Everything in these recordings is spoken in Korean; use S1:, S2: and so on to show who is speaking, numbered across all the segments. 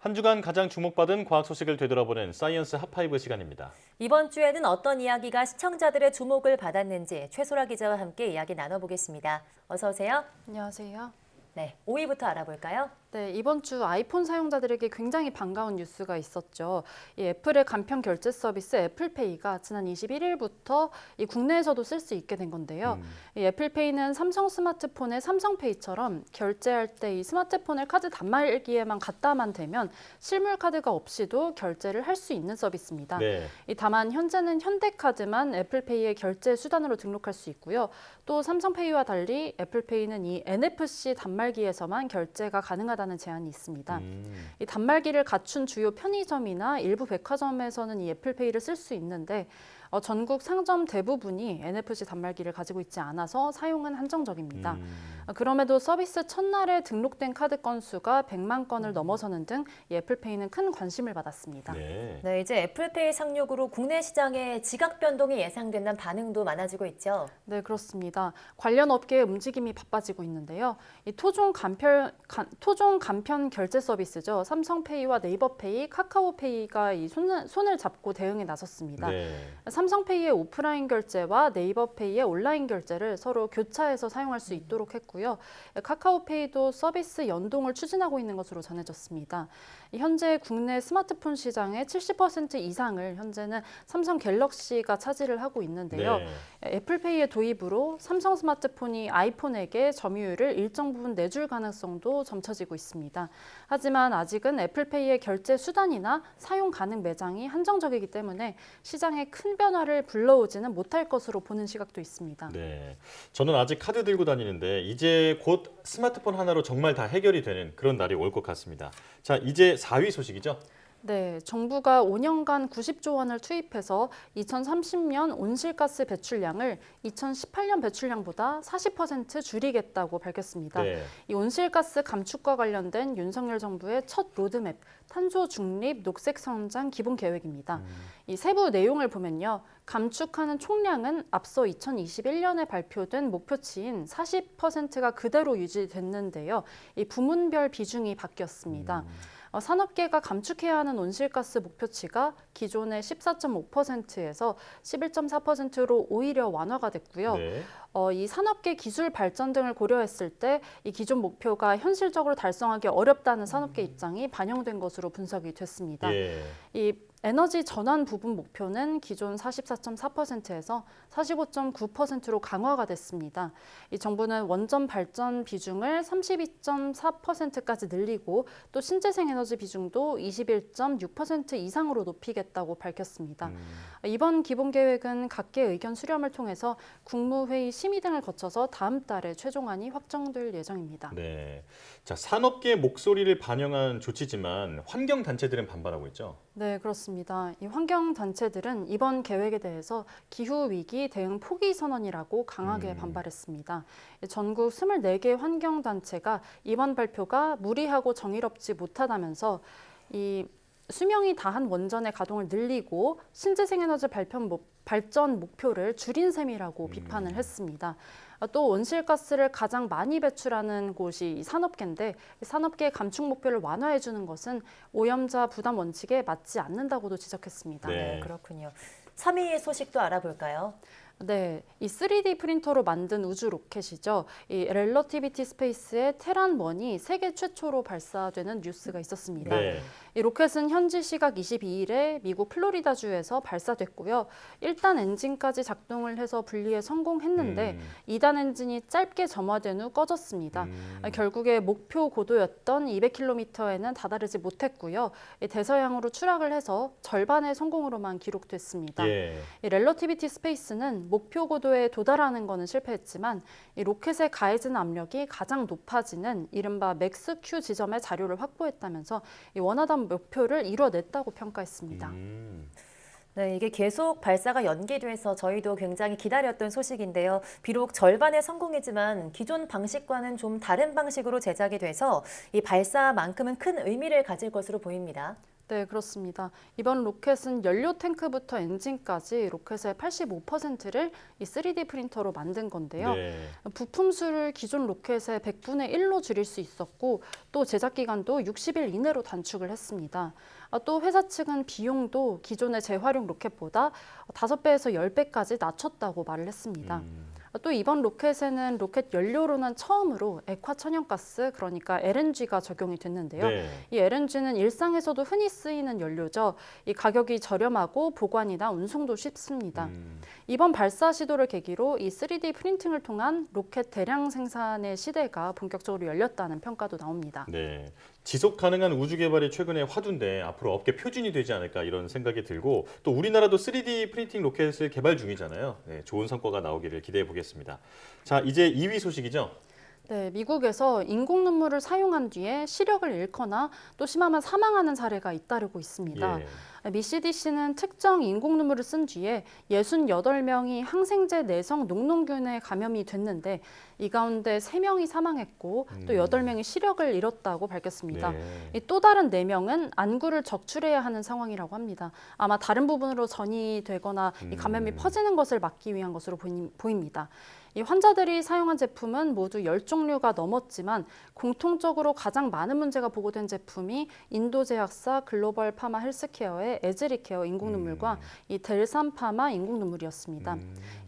S1: 한 주간 가장 주목받은 과학 소식을 되돌아보는 사이언스 핫파이브 시간입니다.
S2: 이번 주에는 어떤 이야기가 시청자들의 주목을 받았는지 최소라 기자와 함께 이야기 나눠보겠습니다. 어서 오세요.
S3: 안녕하세요.
S2: 네, 5위부터 알아볼까요?
S3: 네, 이번 주 아이폰 사용자들에게 굉장히 반가운 뉴스가 있었죠. 이 애플의 간편 결제 서비스 애플페이가 지난 21일부터 이 국내에서도 쓸 수 있게 된 건데요. 이 애플페이는 삼성 스마트폰의 삼성페이처럼 결제할 때 이 스마트폰을 카드 단말기에만 갖다만 대면 실물 카드가 없이도 결제를 할 수 있는 서비스입니다.
S1: 네.
S3: 다만 현재는 현대카드만 애플페이의 결제 수단으로 등록할 수 있고요. 또 삼성페이와 달리 애플페이는 이 NFC 단말기에서만 결제가 가능하다는 제한이 있습니다. 이 단말기를 갖춘 주요 편의점이나 일부 백화점에서는 이 애플페이를 쓸 수 있는데 전국 상점 대부분이 NFC 단말기를 가지고 있지 않아서 사용은 한정적입니다. 그럼에도 서비스 첫날에 등록된 카드 건수가 100만 건을 넘어서는 등 이 애플페이는 큰 관심을 받았습니다.
S2: 네, 이제 애플페이 상륙으로 국내 시장에 지각 변동이 예상된다는 반응도 많아지고 있죠.
S3: 네, 그렇습니다. 관련 업계의 움직임이 바빠지고 있는데요. 이 토종 간편 결제 서비스죠. 삼성페이와 네이버페이, 카카오페이가 이 손을 잡고 대응에 나섰습니다.
S1: 네.
S3: 삼성페이의 오프라인 결제와 네이버페이의 온라인 결제를 서로 교차해서 사용할 수 있도록 했고요. 카카오페이도 서비스 연동을 추진하고 있는 것으로 전해졌습니다. 현재 국내 스마트폰 시장의 70% 이상을 현재는 삼성 갤럭시가 차지를 하고 있는데요.
S1: 네.
S3: 애플페이의 도입으로 삼성 스마트폰이 아이폰에게 점유율을 일정 부분 내줄 가능성도 점쳐지고 있습니다. 하지만 아직은 애플페이의 결제 수단이나 사용 가능 매장이 한정적이기 때문에 시장에 큰 변화를 불러오지는 못할 것으로 보는 시각도 있습니다.
S1: 네. 저는 아직 카드 들고 다니는데 이제 곧 스마트폰 하나로 정말 다 해결이 되는 그런 날이 올 것 같습니다. 자, 이제 4위 소식이죠?
S3: 네, 정부가 5년간 90조 원을 투입해서 2030년 온실가스 배출량을 2018년 배출량보다 40% 줄이겠다고 밝혔습니다.
S1: 네.
S3: 이 온실가스 감축과 관련된 윤석열 정부의 첫 로드맵, 탄소 중립 녹색 성장 기본 계획입니다. 이 세부 내용을 보면요. 감축하는 총량은 앞서 2021년에 발표된 목표치인 40%가 그대로 유지됐는데요. 이 부문별 비중이 바뀌었습니다. 산업계가 감축해야 하는 온실가스 목표치가 기존의 14.5%에서 11.4%로 오히려 완화가 됐고요.
S1: 네.
S3: 이 산업계 기술 발전 등을 고려했을 때 이 기존 목표가 현실적으로 달성하기 어렵다는 산업계 입장이 반영된 것으로 분석이 됐습니다.
S1: 예.
S3: 이 에너지 전환 부분 목표는 기존 44.4%에서 45.9%로 강화가 됐습니다. 이 정부는 원전 발전 비중을 32.4%까지 늘리고 또 신재생 에너지 비중도 21.6% 이상으로 높이겠다고 밝혔습니다. 이번 기본 계획은 각계 의견 수렴을 통해서 국무회의 심의 등을 거쳐서 다음 달에 최종안이 확정될 예정입니다.
S1: 네. 자, 산업계의 목소리를 반영한 조치지만 환경 단체들은 반발하고 있죠?
S3: 네, 그렇습니다. 이 환경단체들은 이번 계획에 대해서 기후위기 대응 포기 선언이라고 강하게 반발했습니다. 전국 24개 환경단체가 이번 발표가 무리하고 정의롭지 못하다면서 이 수명이 다한 원전의 가동을 늘리고 신재생에너지 발전 목표를 줄인 셈이라고 비판을 했습니다. 또 온실가스를 가장 많이 배출하는 곳이 이 산업계인데 산업계의 감축 목표를 완화해 주는 것은 오염자 부담 원칙에 맞지 않는다고도 지적했습니다.
S1: 네.
S2: 네, 그렇군요. 3위 소식도 알아볼까요?
S3: 네, 이 3D 프린터로 만든 우주 로켓이죠. 이 렐러티비티 스페이스의 테란1이 세계 최초로 발사되는 뉴스가 있었습니다.
S1: 네.
S3: 이 로켓은 현지 시각 22일에 미국 플로리다주에서 발사됐고요. 1단 엔진까지 작동을 해서 분리에 성공했는데 2단 엔진이 짧게 점화된 후 꺼졌습니다. 결국에 목표 고도였던 200km에는 다다르지 못했고요. 대서양으로 추락을 해서 절반의 성공으로만 기록됐습니다.
S1: 예.
S3: 이 렐러티비티 스페이스는 목표 고도에 도달하는 것은 실패했지만 이 로켓에 가해지는 압력이 가장 높아지는 이른바 맥스 Q 지점의 자료를 확보했다면서 이 원하던 목표를 이뤄냈다고 평가했습니다.
S2: 네, 이게 계속 발사가 연기돼서 저희도 굉장히 기다렸던 소식인데요. 비록 절반의 성공이지만 기존 방식과는 좀 다른 방식으로 제작이 돼서 이 발사만큼은 큰 의미를 가질 것으로 보입니다.
S3: 네, 그렇습니다. 이번 로켓은 연료 탱크부터 엔진까지 로켓의 85%를 이 3D 프린터로 만든 건데요.
S1: 네.
S3: 부품 수를 기존 로켓의 100분의 1로 줄일 수 있었고 또 제작 기간도 60일 이내로 단축을 했습니다. 또 회사 측은 비용도 기존의 재활용 로켓보다 5배에서 10배까지 낮췄다고 말을 했습니다. 또 이번 로켓에는 로켓 연료로는 처음으로 액화천연가스, 그러니까 LNG가 적용이 됐는데요.
S1: 네.
S3: 이 LNG는 일상에서도 흔히 쓰이는 연료죠. 이 가격이 저렴하고 보관이나 운송도 쉽습니다. 이번 발사 시도를 계기로 이 3D 프린팅을 통한 로켓 대량 생산의 시대가 본격적으로 열렸다는 평가도 나옵니다.
S1: 네. 지속 가능한 우주 개발이 최근에 화두인데 앞으로 업계 표준이 되지 않을까 이런 생각이 들고 또 우리나라도 3D 프린팅 로켓을 개발 중이잖아요. 네, 좋은 성과가 나오기를 기대해 보겠습니다. 자, 이제 2위 소식이죠.
S3: 네, 미국에서 인공 눈물을 사용한 뒤에 시력을 잃거나 또 심하면 사망하는 사례가 잇따르고 있습니다.
S1: 예.
S3: 미 CDC는 특정 인공 눈물을 쓴 뒤에 68명이 항생제 내성 녹농균에 감염이 됐는데 이 가운데 3명이 사망했고 또 8명이 시력을 잃었다고 밝혔습니다.
S1: 네.
S3: 또 다른 4명은 안구를 적출해야 하는 상황이라고 합니다. 아마 다른 부분으로 전이 되거나 이 감염이 퍼지는 것을 막기 위한 것으로 보입니다. 이 환자들이 사용한 제품은 모두 10종류가 넘었지만 공통적으로 가장 많은 문제가 보고된 제품이 인도제약사 글로벌 파마 헬스케어의 에즈리케어 인공눈물과 이 델삼파마 인공눈물이었습니다.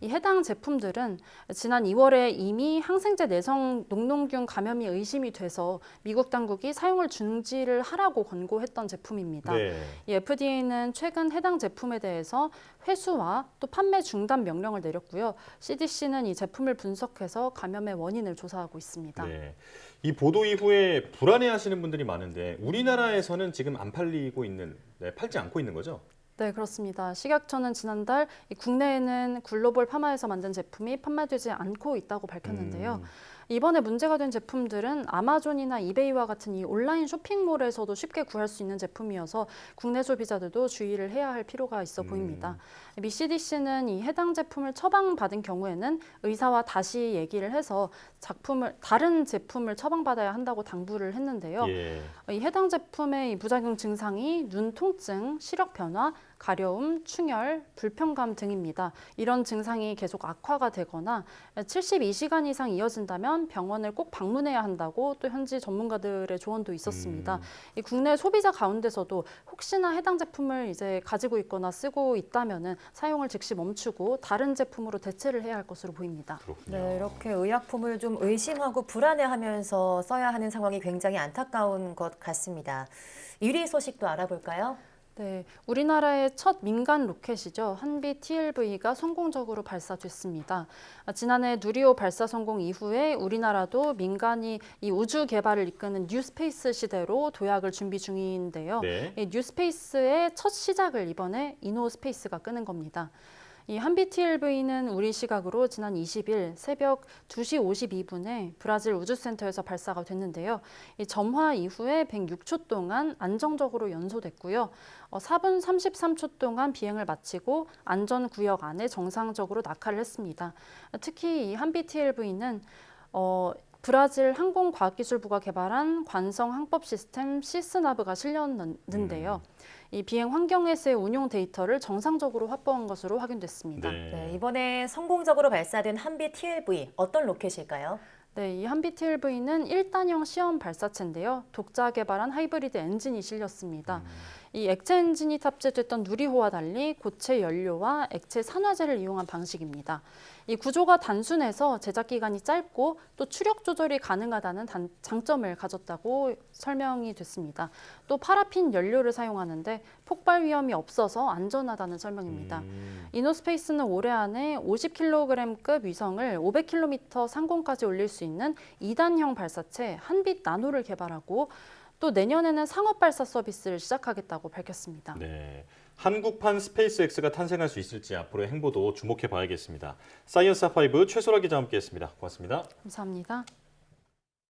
S3: 이 해당 제품들은 지난 2월에 이미 항생제 내성 녹농균 감염이 의심이 돼서 미국 당국이 사용을 중지를 하라고 권고했던 제품입니다.
S1: 네.
S3: 이 FDA는 최근 해당 제품에 대해서 회수와 또 판매 중단 명령을 내렸고요. CDC는 이 제품을 분석해서 감염의 원인을 조사하고 있습니다.
S1: 네. 이 보도 이후에 불안해하시는 분들이 많은데 우리나라에서는 지금 안 팔리고 있는, 팔지 않고 있는 거죠?
S3: 네, 그렇습니다. 식약처는 지난달 이 국내에는 글로벌 파마에서 만든 제품이 판매되지 않고 있다고 밝혔는데요. 이번에 문제가 된 제품들은 아마존이나 이베이와 같은 이 온라인 쇼핑몰에서도 쉽게 구할 수 있는 제품이어서 국내 소비자들도 주의를 해야 할 필요가 있어 보입니다. 미 CDC는 이 해당 제품을 처방받은 경우에는 의사와 다시 얘기를 해서 다른 제품을 처방받아야 한다고 당부를 했는데요.
S1: 예.
S3: 이 해당 제품의 이 부작용 증상이 눈 통증, 시력 변화, 가려움, 충혈, 불편감 등입니다. 이런 증상이 계속 악화가 되거나 72시간 이상 이어진다면 병원을 꼭 방문해야 한다고 또 현지 전문가들의 조언도 있었습니다. 이 국내 소비자 가운데서도 혹시나 해당 제품을 이제 가지고 있거나 쓰고 있다면은 사용을 즉시 멈추고 다른 제품으로 대체를 해야 할 것으로 보입니다.
S1: 그렇군요.
S2: 네, 이렇게 의약품을 좀 의심하고 불안해하면서 써야 하는 상황이 굉장히 안타까운 것 같습니다. 1위 소식도 알아볼까요?
S3: 네, 우리나라의 첫 민간 로켓이죠. 한비 TLV가 성공적으로 발사됐습니다. 지난해 누리호 발사 성공 이후에 우리나라도 민간이 이 우주 개발을 이끄는 뉴스페이스 시대로 도약을 준비 중인데요.
S1: 네.
S3: 이 뉴스페이스의 첫 시작을 이번에 이노스페이스가 끄는 겁니다. 이 한비 TLV는 우리 시각으로 지난 20일 새벽 2시 52분에 브라질 우주센터에서 발사가 됐는데요. 이 점화 이후에 106초 동안 안정적으로 연소됐고요. 4분 33초 동안 비행을 마치고 안전구역 안에 정상적으로 낙하를 했습니다. 특히 이 한비 TLV는 브라질 항공과학기술부가 개발한 관성 항법 시스템 시스나브가 실렸는데요. 이 비행 환경에서의 운용 데이터를 정상적으로 확보한 것으로 확인됐습니다.
S2: 네, 이번에 성공적으로 발사된 한비 TLV 어떤 로켓일까요?
S3: 네, 이 한비 TLV는 1단형 시험 발사체인데요. 독자 개발한 하이브리드 엔진이 실렸습니다. 이 액체 엔진이 탑재됐던 누리호와 달리 고체 연료와 액체 산화제를 이용한 방식입니다. 이 구조가 단순해서 제작 기간이 짧고 또 추력 조절이 가능하다는 장점을 가졌다고 설명이 됐습니다. 또 파라핀 연료를 사용하는데 폭발 위험이 없어서 안전하다는 설명입니다. 이노스페이스는 올해 안에 50kg급 위성을 500km 상공까지 올릴 수 있는 2단형 발사체 한빛 나노를 개발하고 또 내년에는 상업 발사 서비스를 시작하겠다고 밝혔습니다.
S1: 네. 한국판 스페이스X가 탄생할 수 있을지 앞으로의 행보도 주목해 봐야겠습니다. 사이언스5 최소라 기자와 함께했습니다. 고맙습니다.
S3: 감사합니다.